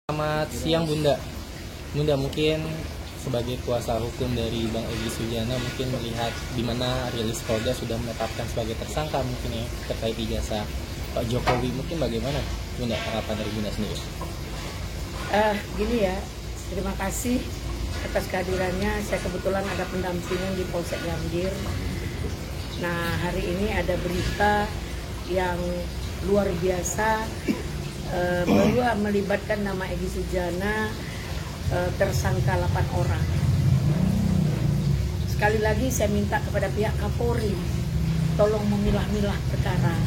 Selamat siang Bunda. Bunda mungkin sebagai kuasa hukum dari Bang Egy Sujana mungkin melihat di mana rilis Polda sudah menetapkan sebagai tersangka mungkin ya terkait ijazah Pak Jokowi, mungkin bagaimana Bunda tanggapan dari Bunda sendiri? Gini ya, terima kasih atas kehadirannya. Saya kebetulan ada pendampingan di Polsek Gambir. Nah, hari ini ada berita yang luar biasa bahwa melibatkan nama Egy Sujana, tersangka 8 orang. Sekali lagi saya minta kepada pihak Kapolri, tolong memilah-milah perkara.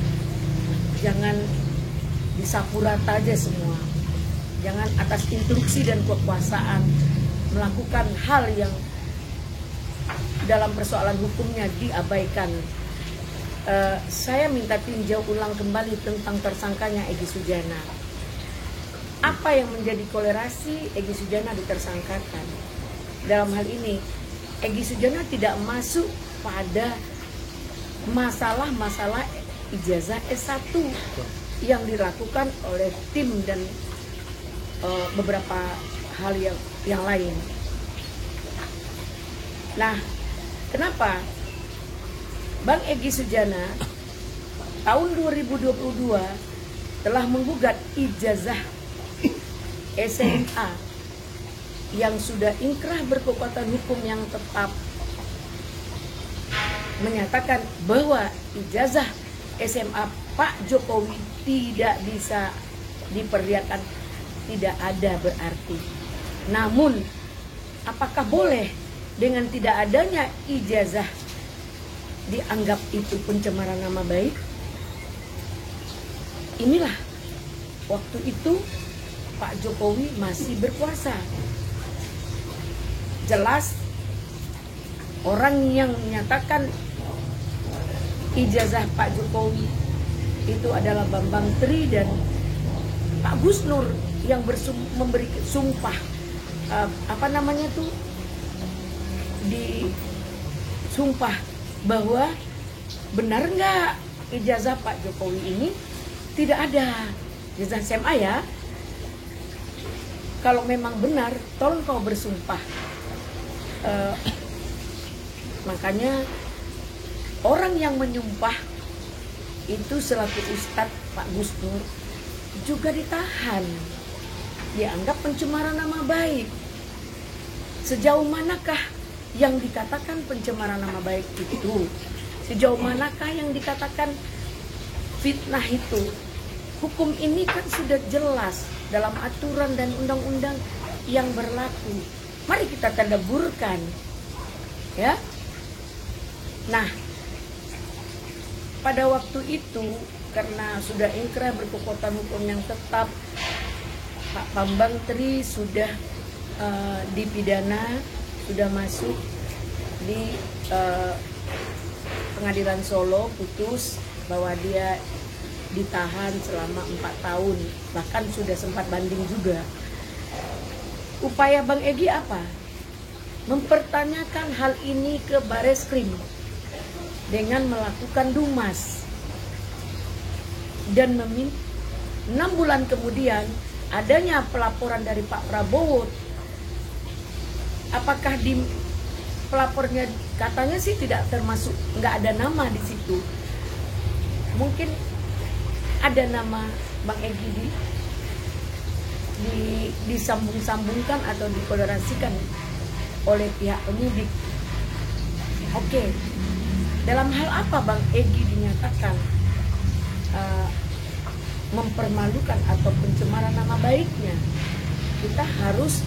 Jangan disapu rata aja semua. Jangan atas instruksi dan kekuasaan melakukan hal yang dalam persoalan hukumnya diabaikan. Saya minta tinjau ulang kembali tentang tersangkanya Egy Sujana. Apa yang menjadi kolerasi Egy Sujana ditersangkakan? Dalam hal ini, Egy Sujana tidak masuk pada masalah-masalah ijazah S1 yang dilakukan oleh tim dan beberapa hal yang lain. Nah, kenapa Bang Egy Sujana tahun 2022 telah menggugat ijazah SMA yang sudah inkrah berkekuatan hukum yang tetap, menyatakan bahwa ijazah SMA Pak Jokowi tidak bisa diperlihatkan, tidak ada berarti. Namun, apakah boleh dengan tidak adanya ijazah dianggap itu pencemaran nama baik? Inilah waktu itu Pak Jokowi masih berkuasa. Jelas orang yang menyatakan ijazah Pak Jokowi itu adalah Bambang Tri dan Pak Gus Nur yang memberi sumpah disumpah bahwa benar nggak ijazah Pak Jokowi ini tidak ada ijazah SMA ya. Kalau memang benar, tolong kau bersumpah. Makanya orang yang menyumpah itu selaku Ustadz Pak Gus Nur juga ditahan, dianggap pencemaran nama baik. Sejauh manakah yang dikatakan pencemaran nama baik itu? Sejauh manakah yang dikatakan fitnah itu? Hukum ini kan sudah jelas dalam aturan dan undang-undang yang berlaku. Mari kita tadaburkan, ya. Nah, pada waktu itu karena sudah inkrah berkekuatan hukum yang tetap, Pak Bambang Tri sudah dipidana, sudah masuk di pengadilan Solo, putus bahwa dia ditahan selama 4 tahun, bahkan sudah sempat banding juga. Upaya Bang Egy apa? Mempertanyakan hal ini ke Bareskrim dengan melakukan dumas dan 6 bulan kemudian adanya pelaporan dari Pak Prabowo. Apakah di pelapornya katanya sih tidak termasuk, nggak ada nama di situ. Mungkin ada nama Bang Egy disambung-sambungkan atau dikolerasikan oleh pihak penyidik. Oke, dalam hal apa Bang Egy dinyatakan mempermalukan atau pencemaran nama baiknya? Kita harus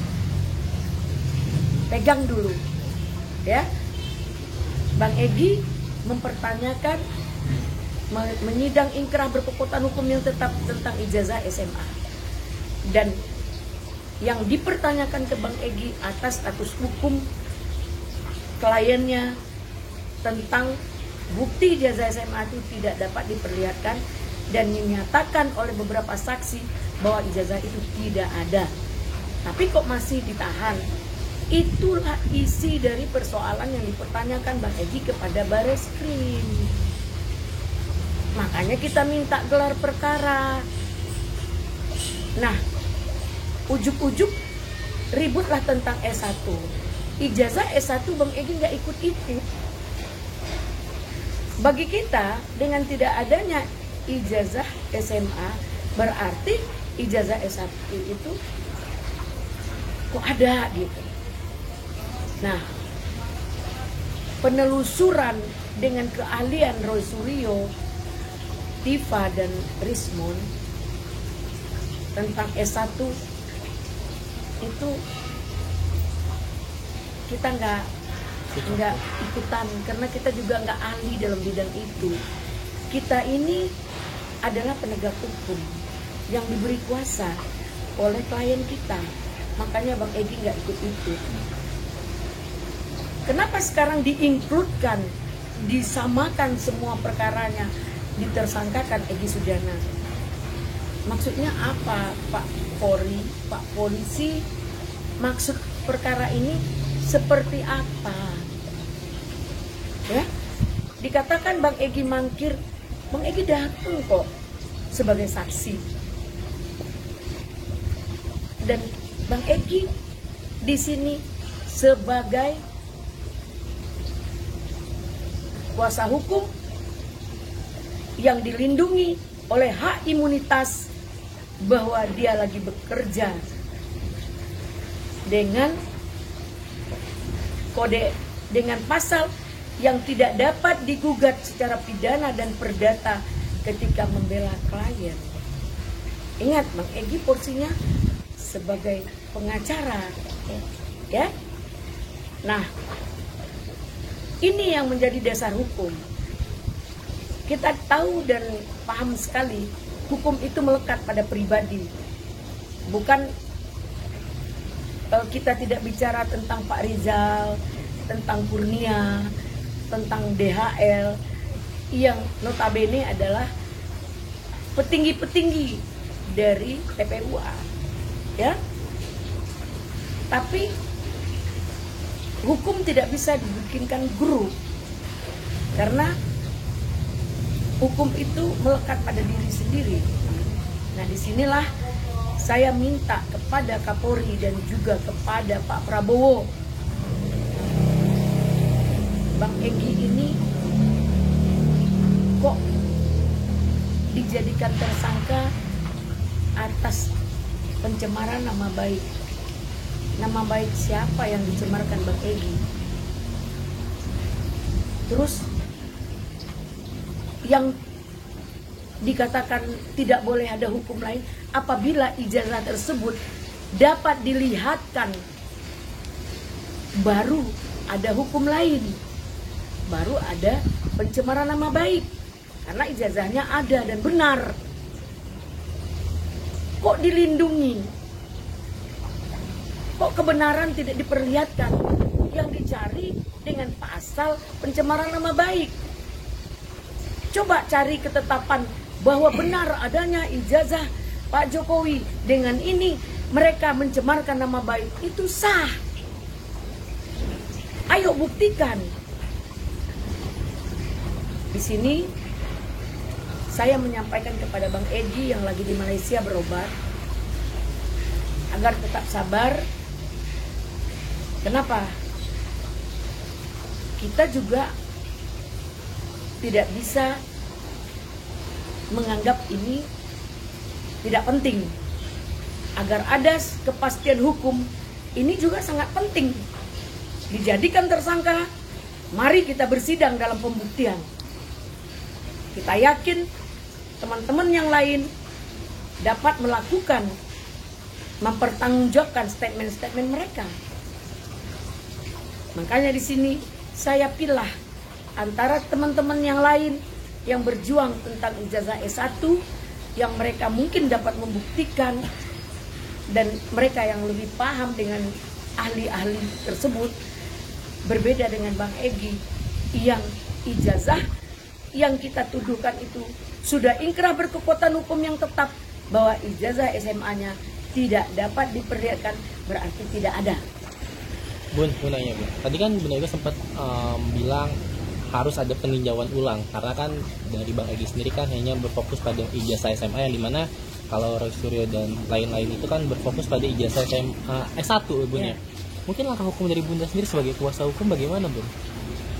pegang dulu, ya. Bang Egy mempertanyakan, menyidang inkrah berkekuatan hukum yang tetap tentang ijazah SMA, dan yang dipertanyakan ke Bang Egy atas status hukum kliennya tentang bukti ijazah SMA itu tidak dapat diperlihatkan dan dinyatakan oleh beberapa saksi bahwa ijazah itu tidak ada, tapi kok masih ditahan. Itulah isi dari persoalan yang dipertanyakan Bang Egy kepada Bareskrim. Makanya kita minta gelar perkara. Nah, Ujuk-ujuk ributlah tentang S1. Ijazah S1 Bang Egy nggak ikut-ikut. Bagi kita, dengan tidak adanya ijazah SMA, berarti ijazah S1 itu kok ada gitu. Nah, penelusuran dengan keahlian Roy Suryo, Tifa dan Rismon tentang S1 itu kita nggak ikutan karena kita juga nggak ahli dalam bidang itu. Kita ini adalah penegak hukum yang diberi kuasa oleh klien kita, makanya Bang Egy nggak ikut-ikut. Kenapa sekarang diinkludkan, disamakan semua perkaranya, ditersangkakan Egy Sujana? Maksudnya apa, Pak Polri, Pak Polisi? Maksud perkara ini seperti apa? Ya, dikatakan Bang Egy mangkir, Bang Egy datang kok sebagai saksi. Dan Bang Egy di sini sebagai kuasa hukum yang dilindungi oleh hak imunitas bahwa dia lagi bekerja dengan kode, dengan pasal yang tidak dapat digugat secara pidana dan perdata ketika membela klien. Ingat, Bang Egy porsinya sebagai pengacara, ya. Nah, ini yang menjadi dasar hukum. Kita tahu dan paham sekali, hukum itu melekat pada pribadi. Bukan kita tidak bicara tentang Pak Rizal, tentang Kurnia, tentang DHL, yang notabene adalah petinggi-petinggi dari TPUA, ya. Tapi hukum tidak bisa dibikinkan guru, karena hukum itu melekat pada diri sendiri. Nah, disinilah saya minta kepada Kapolri dan juga kepada Pak Prabowo, Bang Egy ini kok dijadikan tersangka atas pencemaran nama baik. Nama baik siapa yang dicemarkan Bang Egy? Terus yang dikatakan tidak boleh ada hukum lain apabila ijazah tersebut dapat dilihatkan, baru ada hukum lain, baru ada pencemaran nama baik karena ijazahnya ada dan benar. Kok dilindungi? Kok kebenaran tidak diperlihatkan? Yang dicari dengan pasal pencemaran nama baik. Coba cari ketetapan bahwa benar adanya ijazah Pak Jokowi. Dengan ini mereka mencemarkan nama baik. Itu sah. Ayo buktikan. Di sini saya menyampaikan kepada Bang Egy yang lagi di Malaysia berobat agar tetap sabar. Kenapa? Kita juga tidak bisa menganggap ini tidak penting. Agar ada kepastian hukum, ini juga sangat penting. Dijadikan tersangka, mari kita bersidang dalam pembuktian. Kita yakin teman-teman yang lain dapat melakukan, mempertanggungjawabkan statement-statement mereka. Makanya di sini saya pilih antara teman-teman yang lain yang berjuang tentang ijazah S1 yang mereka mungkin dapat membuktikan dan mereka yang lebih paham dengan ahli-ahli tersebut, berbeda dengan Bang Egy yang ijazah yang kita tuduhkan itu sudah ingkrah berkekuatan hukum yang tetap bahwa ijazah SMA-nya tidak dapat diperlihatkan, berarti tidak ada. Bun nanya Bun, tadi kan Bun Ega sempat bilang harus ada peninjauan ulang karena kan dari Bang Egy sendiri kan hanya berfokus pada ijazah SMA yang dimana kalau Roy Suryo dan lain-lain itu kan berfokus pada ijazah SMA S1 Bun ya. Mungkin langkah hukum dari Bunda sendiri sebagai kuasa hukum bagaimana Bun?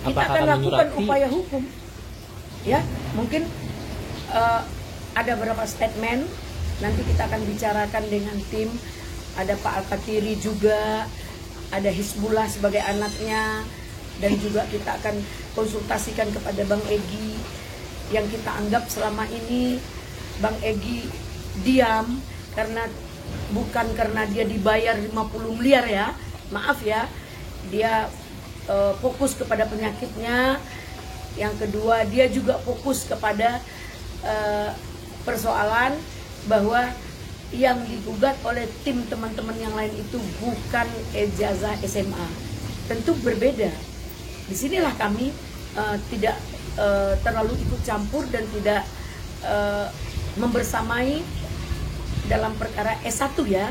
Kita akan lakukan upaya hukum. Ya, mungkin ada beberapa statement nanti kita akan bicarakan dengan tim. Ada Pak Al-Katiri juga, ada Hizbullah sebagai anaknya, dan juga kita akan konsultasikan kepada Bang Egy yang kita anggap selama ini Bang Egy diam bukan karena dia dibayar 50 miliar ya, maaf ya, dia fokus kepada penyakitnya. Yang kedua, dia juga fokus kepada persoalan bahwa yang digugat oleh tim teman-teman yang lain itu bukan ijazah SMA, tentu berbeda. Disinilah kami tidak terlalu ikut campur dan tidak membersamai dalam perkara S1 ya.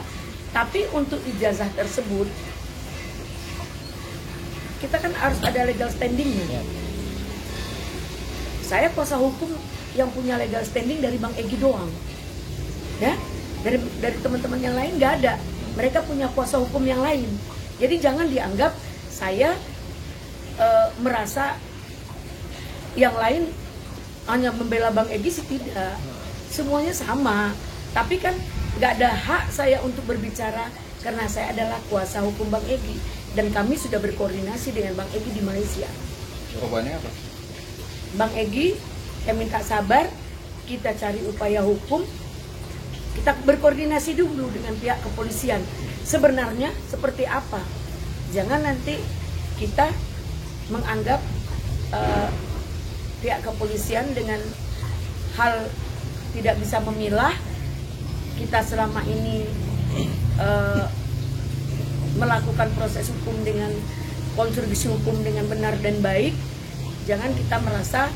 Tapi untuk ijazah tersebut kita kan harus ada legal standingnya. Saya kuasa hukum yang punya legal standing dari Bang Egy doang, ya. Dari teman-teman yang lain nggak ada. Mereka punya kuasa hukum yang lain. Jadi jangan dianggap saya merasa yang lain hanya membela Bang Egy sih, tidak. Semuanya sama. Tapi kan nggak ada hak saya untuk berbicara karena saya adalah kuasa hukum Bang Egy. Dan kami sudah berkoordinasi dengan Bang Egy di Malaysia. Jawabannya apa? Bang Egy, saya minta sabar, kita cari upaya hukum, kita berkoordinasi dulu dengan pihak kepolisian. Sebenarnya seperti apa? Jangan nanti kita menganggap pihak kepolisian dengan hal tidak bisa memilah. Kita selama ini melakukan proses hukum dengan konstruksi hukum dengan benar dan baik. Jangan kita merasa